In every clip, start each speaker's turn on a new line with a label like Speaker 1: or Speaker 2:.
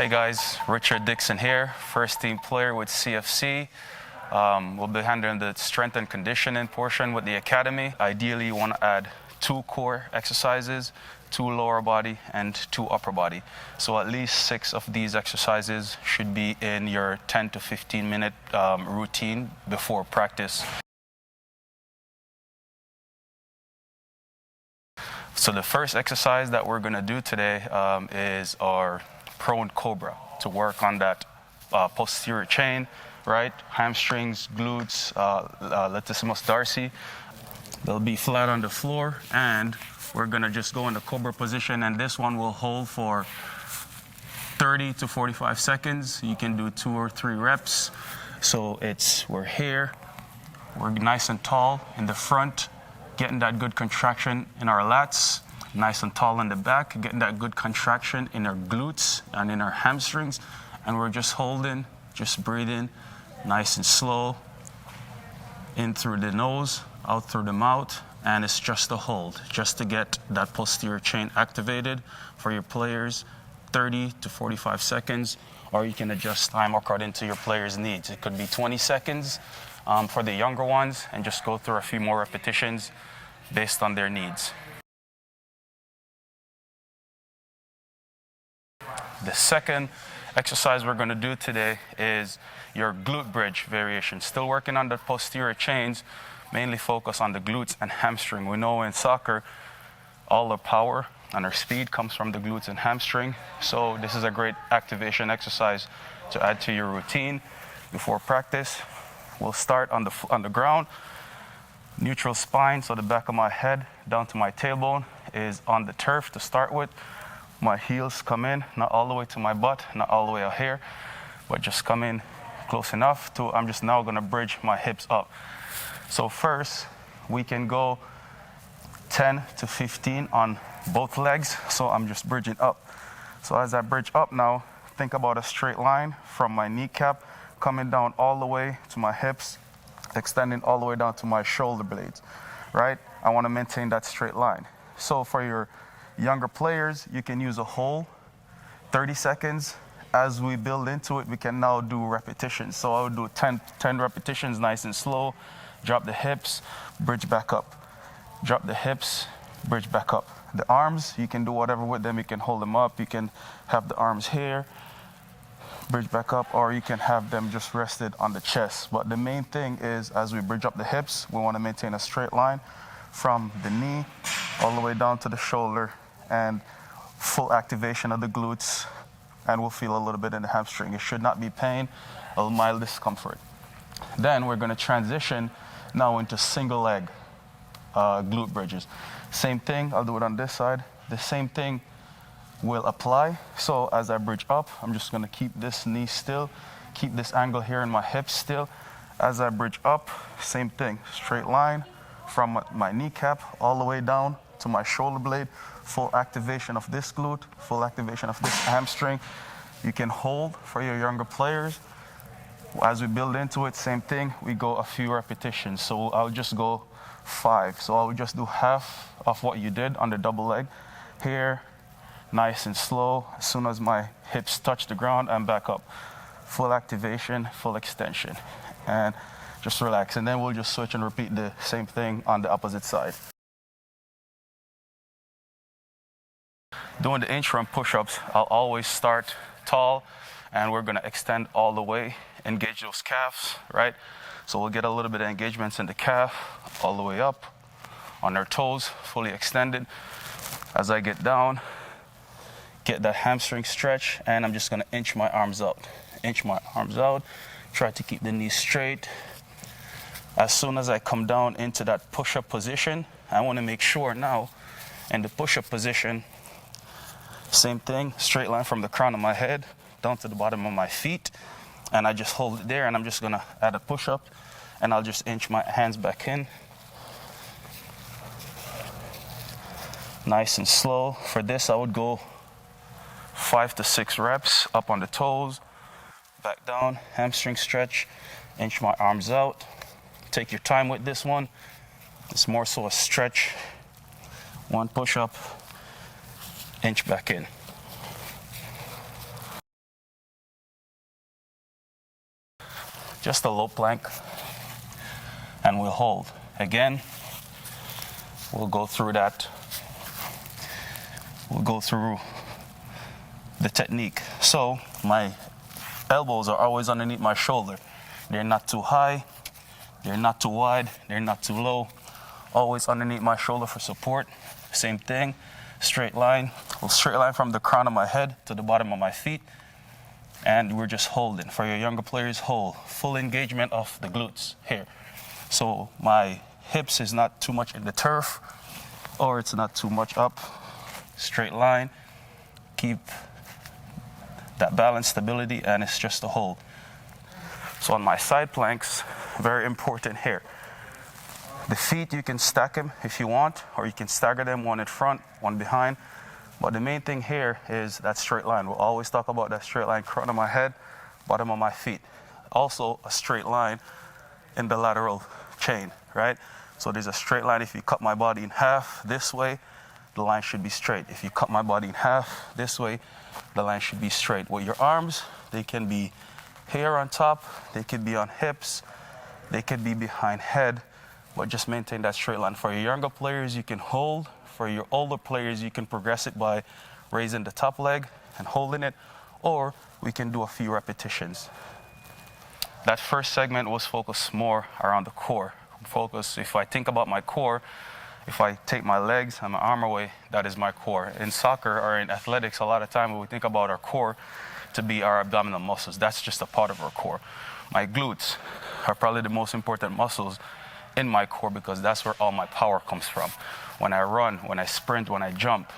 Speaker 1: Hey guys, Richard Dixon here, first team player with CFC. We'll be handling the strength and conditioning portion with the academy. Ideally, you want to add 2 core exercises, 2 lower body and 2 upper body. So at least 6 of these exercises should be in your 10 to 15 minute routine before practice. So the first exercise that we're going to do today is our prone Cobra, to work on that posterior chain, right? Hamstrings, glutes, latissimus dorsi. They'll be flat on the floor, and we're gonna just go in the Cobra position, and this one will hold for 30 to 45 seconds. You can do 2 or 3 reps. So we're here, we're nice and tall in the front, getting that good contraction in our lats. Nice and tall in the back, getting that good contraction in our glutes and in our hamstrings. And we're just holding, just breathing, nice and slow, in through the nose, out through the mouth. And it's just a hold, just to get that posterior chain activated for your players, 30 to 45 seconds, or you can adjust time according to your player's needs. It could be 20 seconds for the younger ones, and just go through a few more repetitions based on their needs. The second exercise we're going to do today is your glute bridge variation. Still working on the posterior chains, mainly focus on the glutes and hamstring. We know in soccer, all the power and our speed comes from the glutes and hamstring. So this is a great activation exercise to add to your routine before practice. We'll start on the ground. Neutral spine, so the back of my head down to my tailbone is on the turf to start with. My heels come in, not all the way to my butt, not all the way out here, but just come in close enough to, I'm just now gonna bridge my hips up. So first, we can go 10 to 15 on both legs, so I'm just bridging up. So as I bridge up now, think about a straight line from my kneecap, coming down all the way to my hips, extending all the way down to my shoulder blades, right? I wanna maintain that straight line. So for your younger players, you can use a whole 30 seconds. As we build into it, we can now do repetitions. So I would do 10 repetitions, nice and slow. Drop the hips, bridge back up. Drop the hips, bridge back up. The arms, you can do whatever with them. You can hold them up. You can have the arms here, bridge back up, or you can have them just rested on the chest. But the main thing is, as we bridge up the hips, we want to maintain a straight line from the knee all the way down to the shoulder, and full activation of the glutes, and we'll feel a little bit in the hamstring. It should not be pain, a mild discomfort. Then we're going to transition now into single leg glute bridges. Same thing, I'll do it on this side. The same thing will apply. So as I bridge up, I'm just going to keep this knee still, keep this angle here in my hips still. As I bridge up, same thing, straight line from my kneecap all the way down to my shoulder blade, full activation of this glute, full activation of this hamstring. You can hold for your younger players. As we build into it, same thing, we go a few repetitions. So I'll just go 5. So I'll just do half of what you did on the double leg. Here, nice and slow. As soon as my hips touch the ground, I'm back up. Full activation, full extension. And just relax. And then we'll just switch and repeat the same thing on the opposite side. Doing the inchworm push-ups, I'll always start tall, and we're gonna extend all the way, engage those calves, right? So we'll get a little bit of engagements in the calf, all the way up, on our toes, fully extended. As I get down, get that hamstring stretch, and I'm just gonna inch my arms out. Inch my arms out, try to keep the knees straight. As soon as I come down into that push-up position, I wanna make sure now, in the push-up position, same thing, straight line from the crown of my head down to the bottom of my feet, and I just hold it there, and I'm just gonna add a push-up, and I'll just inch my hands back in. Nice and slow. For this, I would go 5 to 6 reps, up on the toes, back down, hamstring stretch, inch my arms out. Take your time with this one. It's more so a stretch. 1 push-up, inch back in. just a low plank, and we'll hold. Again, we'll go through that. We'll go through the technique. So my elbows are always underneath my shoulder. They're not too high, they're not too wide, they're not too low. Always underneath my shoulder for support. Same thing, straight line. We'll straight line from the crown of my head to the bottom of my feet. And we're just holding. For your younger players, hold. Full engagement of the glutes here. So my hips is not too much in the turf, or it's not too much up. Straight line. Keep that balance, stability, and it's just a hold. So on my side planks, very important here. The feet, you can stack them if you want, or you can stagger them, one in front, one behind. But the main thing here is that straight line. We'll always talk about that straight line, crown of my head, bottom of my feet. Also a straight line in the lateral chain, right? So there's a straight line. If you cut my body in half this way, the line should be straight. If you cut my body in half this way, the line should be straight. With your arms, they can be here on top, they could be on hips, they could be behind head, but just maintain that straight line. For your younger players, you can hold. For your older players, you can progress it by raising the top leg and holding it, or we can do a few repetitions. That first segment was focused more around the core. If I think about my core, if I take my legs and my arm away, that is my core. In soccer or in athletics, a lot of time when we think about our core to be our abdominal muscles, that's just a part of our core. My glutes are probably the most important muscles in my core because that's where all my power comes from. When I run, when I sprint, when I jump,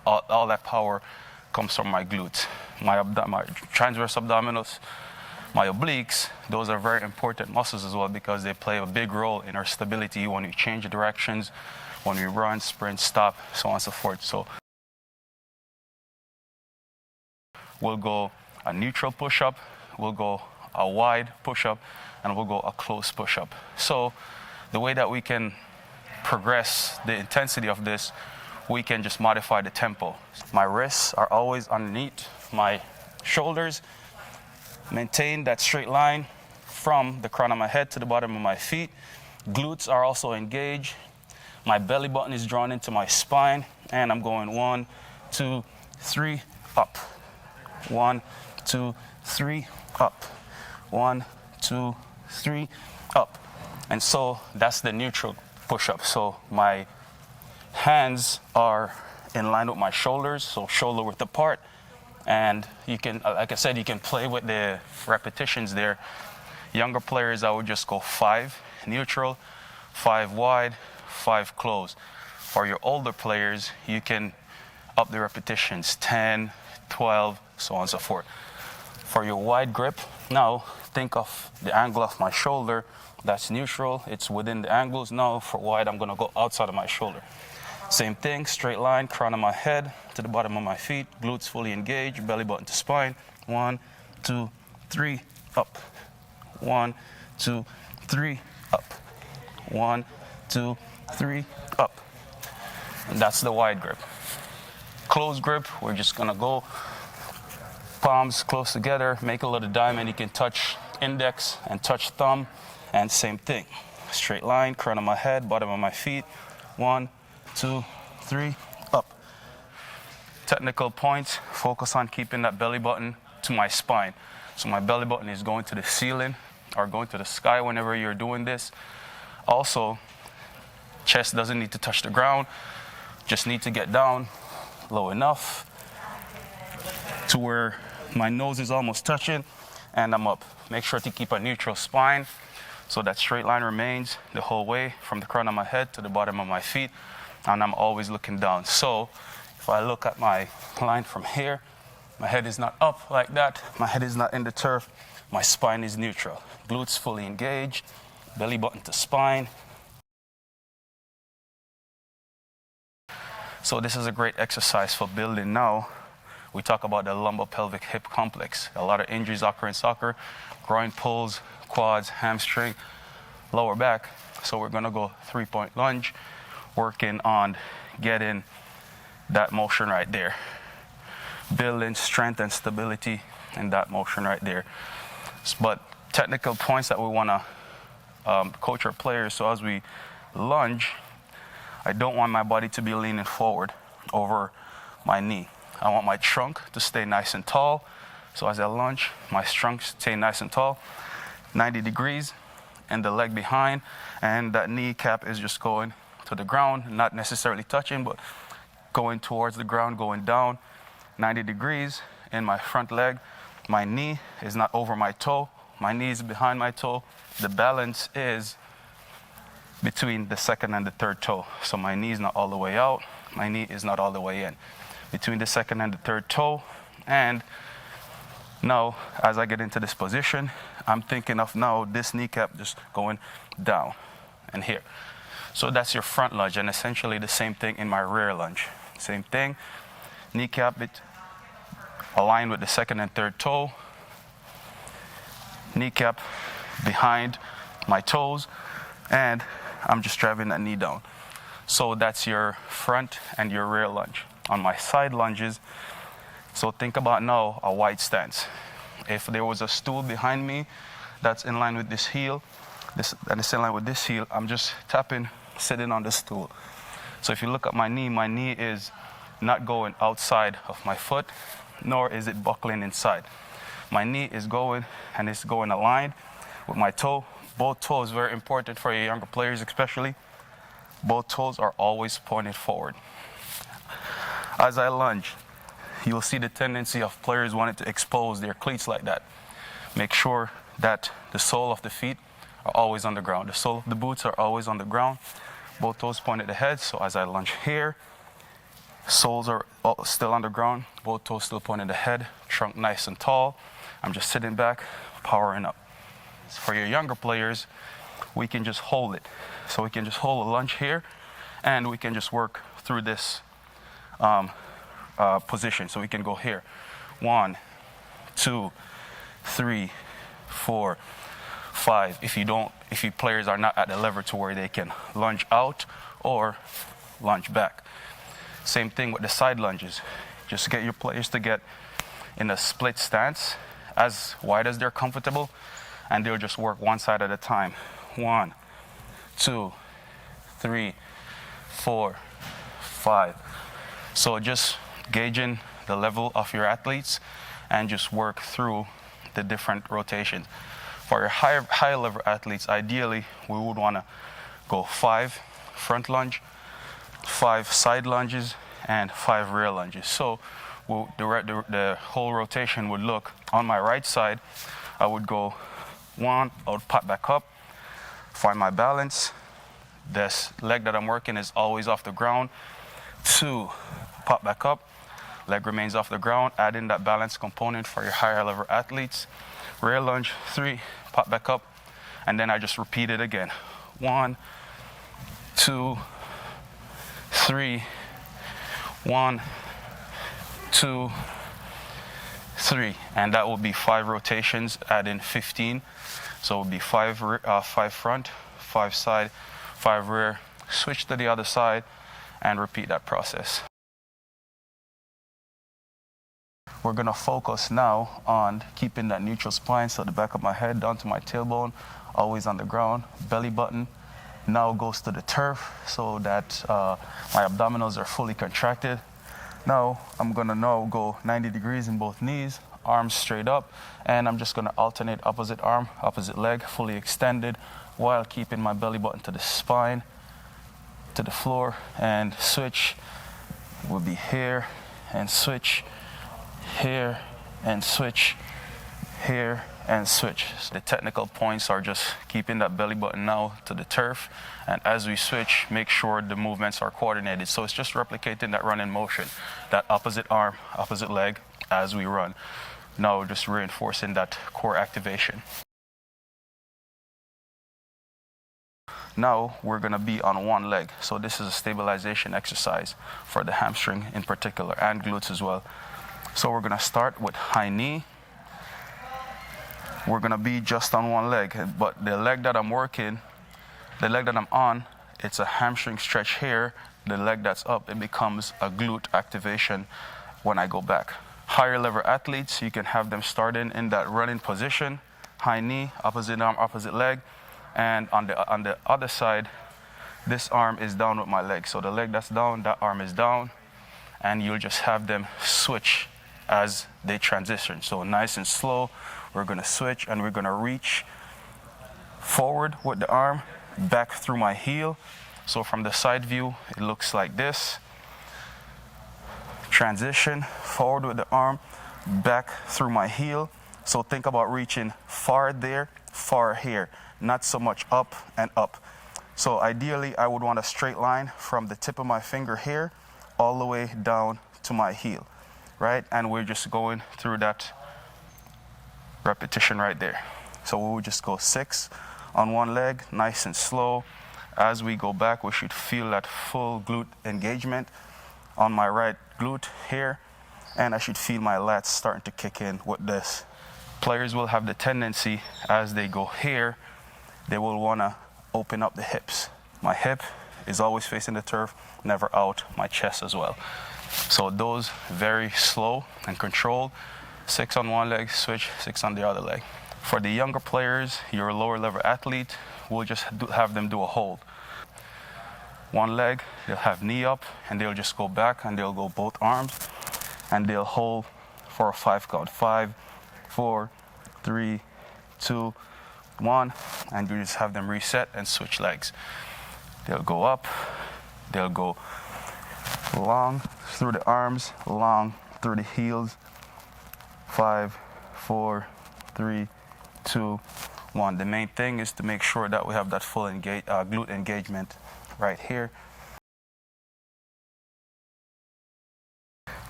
Speaker 1: all that power comes from my glutes. My transverse abdominals, my obliques, those are very important muscles as well because they play a big role in our stability when we change directions, when we run, sprint, stop, so on and so forth. So we'll go a neutral push-up, we'll go a wide push-up, and we'll go a close push-up. So the way that we can progress the intensity of this, we can just modify the tempo. My wrists are always underneath my shoulders. Maintain that straight line from the crown of my head to the bottom of my feet. Glutes are also engaged. My belly button is drawn into my spine, and I'm going 1, 2, 3, up. 1, 2, 3, up. 1, 2, 3, up. And so that's the neutral push-up. So my hands are in line with my shoulders, so shoulder width apart. And you can, like I said, you can play with the repetitions there. Younger players, I would just go 5 neutral, 5 wide, 5 close. For your older players, you can up the repetitions, 10, 12, so on and so forth. For your wide grip, now think of the angle of my shoulder. That's neutral, it's within the angles. Now for wide, I'm gonna go outside of my shoulder. Same thing, straight line, crown of my head to the bottom of my feet, glutes fully engaged, belly button to spine. 1, 2, 3, up. 1, 2, 3, up. 1, 2, 3, up. And that's the wide grip. Close grip, we're just gonna go palms close together, make a little diamond. You can touch index and touch thumb, and same thing. Straight line, crown of my head, bottom of my feet. 1, 2, 3, up. Technical points, focus on keeping that belly button to my spine. So my belly button is going to the ceiling or going to the sky whenever you're doing this. Also, chest doesn't need to touch the ground, just need to get down low enough to where my nose is almost touching and I'm up. Make sure to keep a neutral spine so that straight line remains the whole way from the crown of my head to the bottom of my feet, and I'm always looking down. So if I look at my line from here, my head is not up like that, my head is not in the turf, my spine is neutral. Glutes fully engaged, belly button to spine. So this is a great exercise for building now. We talk about the lumbar pelvic hip complex. A lot of injuries occur in soccer, groin pulls, quads, hamstring, lower back. So we're gonna go 3-point lunge, working on getting that motion right there. Building strength and stability in that motion right there. But technical points that we want to coach our players. So as we lunge, I don't want my body to be leaning forward over my knee. I want my trunk to stay nice and tall. So as I lunge, my trunk stay nice and tall, 90 degrees, and the leg behind, and that kneecap is just going to the ground, not necessarily touching, but going towards the ground, going down 90 degrees in my front leg. My knee is not over my toe. My knee is behind my toe. The balance is between the second and the third toe. So my knee is not all the way out. My knee is not all the way in. Between the second and the third toe. And now, as I get into this position, I'm thinking of now this kneecap just going down and here. So that's your front lunge, and essentially the same thing in my rear lunge. Same thing, kneecap it aligned with the second and third toe, kneecap behind my toes, and I'm just driving that knee down. So that's your front and your rear lunge. On my side lunges, so think about now a wide stance. If there was a stool behind me that's in line with this heel, and it's in line with this heel, I'm just tapping, sitting on the stool. So if you look at my knee is not going outside of my foot, nor is it buckling inside. My knee is going, and it's going aligned with my toe. Both toes, very important for your younger players especially. Both toes are always pointed forward. As I lunge, you'll see the tendency of players wanting to expose their cleats like that. Make sure that the sole of the feet are always on the ground. The sole of the boots are always on the ground. Both toes pointed ahead. So as I lunge here, soles are still on the ground. Both toes still pointed ahead. Trunk nice and tall. I'm just sitting back, powering up. For your younger players, we can just hold it. So we can just hold a lunge here, and we can just work through this position. So we can go here. 1, 2, 3, 4, 5. If you players are not at the level to where they can lunge out or lunge back. Same thing with the side lunges. Just get your players to get in a split stance as wide as they're comfortable, and they'll just work one side at a time. 1, 2, 3, 4, 5. So just gauging the level of your athletes and just work through the different rotations. For your high level athletes, ideally we would want to go 5 front lunge, 5 side lunges, and 5 rear lunges. So the whole rotation would look, on my right side, I would go 1, I would pop back up, find my balance. This leg that I'm working is always off the ground. 2, pop back up, leg remains off the ground. Add in that balance component for your higher level athletes. Rear lunge, 3, pop back up, and then I just repeat it again. 1, 2, 3, 1, 2, 3, and that will be 5 rotations. Add in 15, so it will be 5 front, 5 side, 5 rear. Switch to the other side and repeat that process. We're going to focus now on keeping that neutral spine, so the back of my head down to my tailbone, always on the ground. Belly button now goes to the turf so that my abdominals are fully contracted. Now I'm going to go 90 degrees in both knees, arms straight up, and I'm just going to alternate opposite arm, opposite leg, fully extended, while keeping my belly button to the spine, to the floor, and switch will be here, and switch, here, and switch, here, and switch. So the technical points are just keeping that belly button now to the turf, and as we switch, make sure the movements are coordinated. So it's just replicating that running motion, that opposite arm, opposite leg as we run. Now just reinforcing that core activation. Now we're going to be on one leg. So this is a stabilization exercise for the hamstring in particular, and glutes as well. So we're going to start with high knee. We're going to be just on one leg, but the leg that I'm working, the leg that I'm on, it's a hamstring stretch here. The leg that's up, it becomes a glute activation when I go back. Higher level athletes, you can have them starting in that running position, high knee, opposite arm, opposite leg. And on the other side, this arm is down with my leg. So the leg that's down, that arm is down. And you'll just have them switch as they transition. So nice and slow, we're gonna switch and we're gonna reach forward with the arm, back through my heel. So from the side view, it looks like this. Transition, forward with the arm, back through my heel. So think about reaching far there, far here, not so much up and up. So ideally, I would want a straight line from the tip of my finger here all the way down to my heel, right? And we're just going through that repetition right there. So we will just go 6 on one leg, nice and slow. As we go back, we should feel that full glute engagement on my right glute here, and I should feel my lats starting to kick in with this. Players will have the tendency, as they go here, they will want to open up the hips. My hip is always facing the turf, never out, my chest as well. So those very slow and controlled. 6 on one leg, switch, 6 on the other leg. For the younger players, your lower level athlete, we'll just have them do a hold. One leg, they'll have knee up, and they'll just go back, and they'll go both arms, and they'll hold for a 5 count. 5, 4, 3, 2, 1, and you just have them reset and switch legs. They'll go up, they'll go long through the arms, long through the heels. 5, 4, 3, 2, 1. The main thing is to make sure that we have that full glute engagement right here.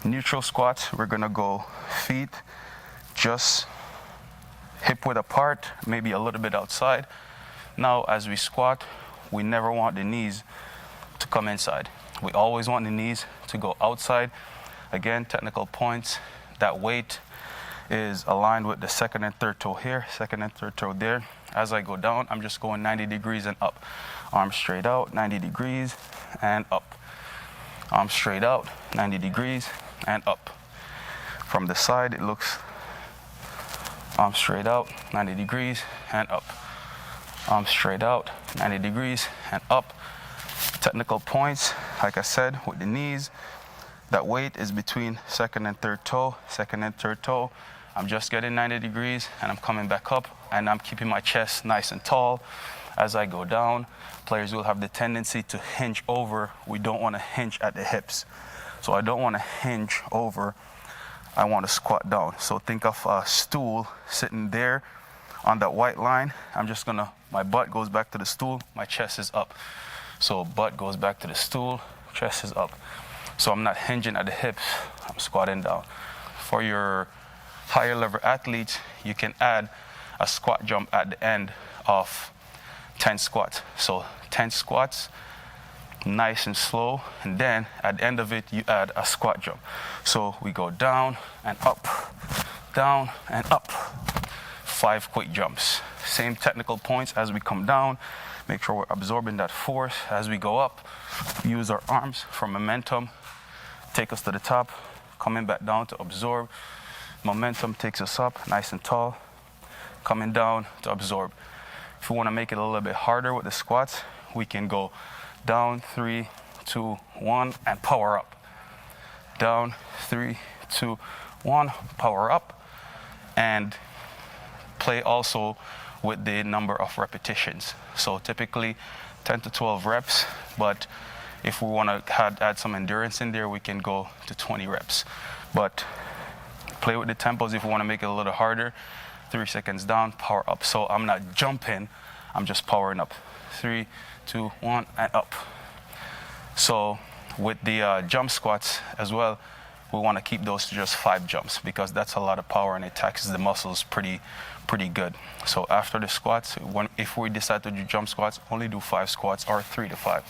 Speaker 1: Neutral squats, we're gonna go feet just hip width apart, maybe a little bit outside. Now as we squat, we never want the knees to come inside. We always want the knees to go outside. Again, technical points, that weight is aligned with the second and third toe here, second and third toe there. As I go down, I'm just going 90 degrees and up. Arms straight out, 90 degrees and up. Arms straight out, 90 degrees and up. From the side, it looks arms straight out, 90 degrees and up. Arms straight out, 90 degrees and up. Technical points, like I said, with the knees, that weight is between second and third toe, second and third toe. I'm just getting 90 degrees and I'm coming back up, and I'm keeping my chest nice and tall. As I go down, players will have the tendency to hinge over. We don't want to hinge at the hips. So I don't want to hinge over. I want to squat down. So think of a stool sitting there on that white line. My butt goes back to the stool, my chest is up. So butt goes back to the stool, chest is up. So I'm not hinging at the hips, I'm squatting down. For your higher level athletes, you can add a squat jump at the end of 10 squats. So 10 squats, nice and slow, and then at the end of it, you add a squat jump. So we go down and up, down and up. 5 quick jumps. Same technical points as we come down. Make sure we're absorbing that force as we go up. Use our arms for momentum. Take us to the top, coming back down to absorb. Momentum takes us up, nice and tall. Coming down to absorb. If we want to make it a little bit harder with the squats, we can go down, 3, 2, 1, and power up. Down, 3, 2, 1, power up. And play also with the number of repetitions. So typically 10 to 12 reps, but if we want to add some endurance in there, we can go to 20 reps. But play with the tempos if we want to make it a little harder. 3 seconds down, power up. So I'm not jumping, I'm just powering up. 3, 2, 1, and up. So with the jump squats as well, we want to keep those to just 5 jumps, because that's a lot of power and it taxes the muscles pretty good. So after the squats, if we decide to do jump squats, only do 5 squats or 3 to 5.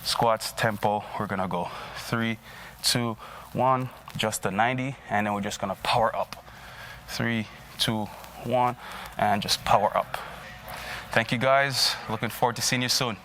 Speaker 1: Squats, tempo, we're gonna go 3, 2, 1, just to 90, and then we're just gonna power up. 3, 2, 1, and just power up. Thank you guys. Looking forward to seeing you soon.